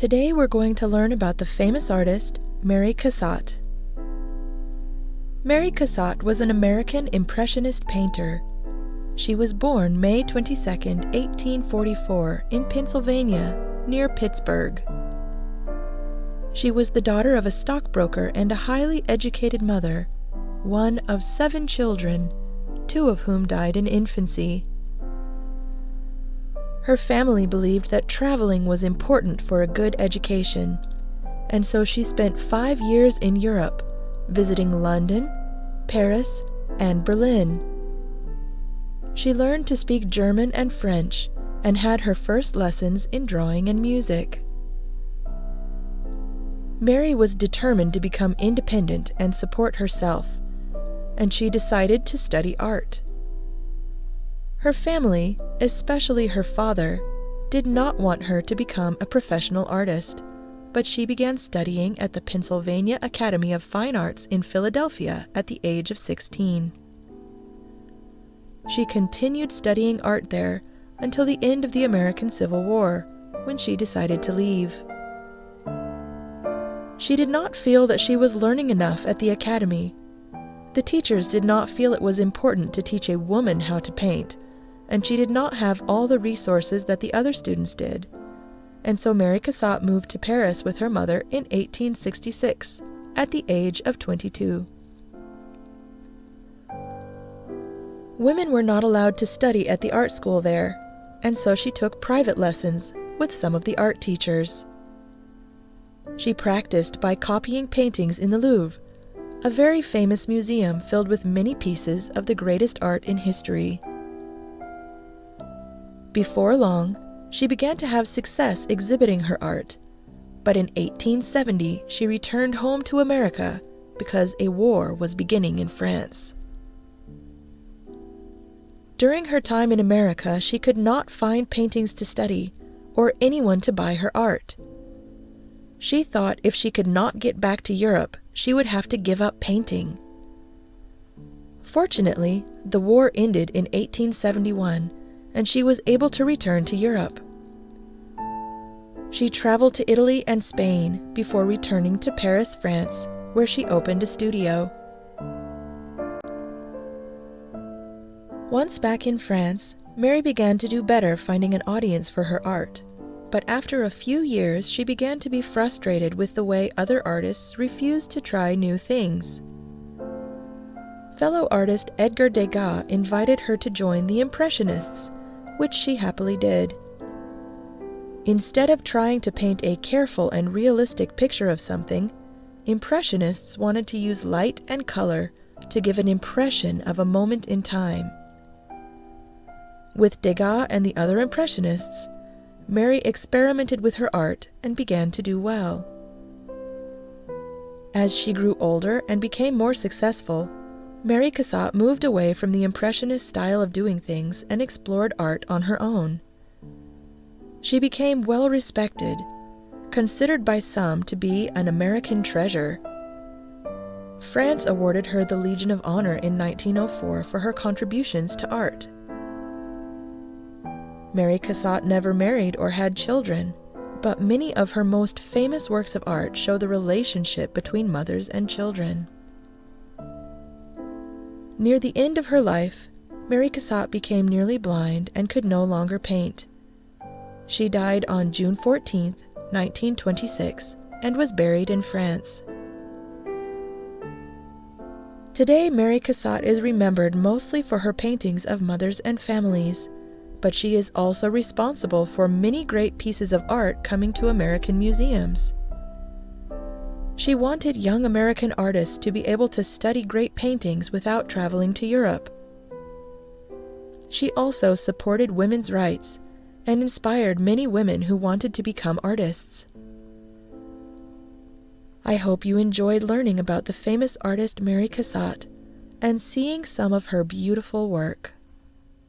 Today we're going to learn about the famous artist, Mary Cassatt. Mary Cassatt was an American Impressionist painter. She was born May 22, 1844, in Pennsylvania, near Pittsburgh. She was the daughter of a stockbroker and a highly educated mother, one of 7 children, 2 of whom died in infancy. Her family believed that traveling was important for a good education, and so she spent 5 years in Europe, visiting London, Paris, and Berlin. She learned to speak German and French, and had her first lessons in drawing and music. Mary was determined to become independent and support herself, and she decided to study art. Her family, especially her father, did not want her to become a professional artist, but she began studying at the Pennsylvania Academy of Fine Arts in Philadelphia at the age of 16. She continued studying art there until the end of the American Civil War, when she decided to leave. She did not feel that she was learning enough at the academy. The teachers did not feel it was important to teach a woman how to paint, and she did not have all the resources that the other students did. And so Mary Cassatt moved to Paris with her mother in 1866, at the age of 22. Women were not allowed to study at the art school there, and so she took private lessons with some of the art teachers. She practiced by copying paintings in the Louvre, a very famous museum filled with many pieces of the greatest art in history. Before long, she began to have success exhibiting her art, but in 1870 she returned home to America because a war was beginning in France. During her time in America, she could not find paintings to study or anyone to buy her art. She thought if she could not get back to Europe, she would have to give up painting. Fortunately, the war ended in 1871, and she was able to return to Europe. She traveled to Italy and Spain before returning to Paris, France, where she opened a studio. Once back in France, Mary began to do better finding an audience for her art, but after a few years she began to be frustrated with the way other artists refused to try new things. Fellow artist Edgar Degas invited her to join the Impressionists, which she happily did. Instead of trying to paint a careful and realistic picture of something, Impressionists wanted to use light and color to give an impression of a moment in time. With Degas and the other Impressionists, Mary experimented with her art and began to do well. As she grew older and became more successful, Mary Cassatt moved away from the Impressionist style of doing things and explored art on her own. She became well respected, considered by some to be an American treasure. France awarded her the Legion of Honor in 1904 for her contributions to art. Mary Cassatt never married or had children, but many of her most famous works of art show the relationship between mothers and children. Near the end of her life, Mary Cassatt became nearly blind and could no longer paint. She died on June 14, 1926, and was buried in France. Today, Mary Cassatt is remembered mostly for her paintings of mothers and families, but she is also responsible for many great pieces of art coming to American museums. She wanted young American artists to be able to study great paintings without traveling to Europe. She also supported women's rights and inspired many women who wanted to become artists. I hope you enjoyed learning about the famous artist Mary Cassatt and seeing some of her beautiful work.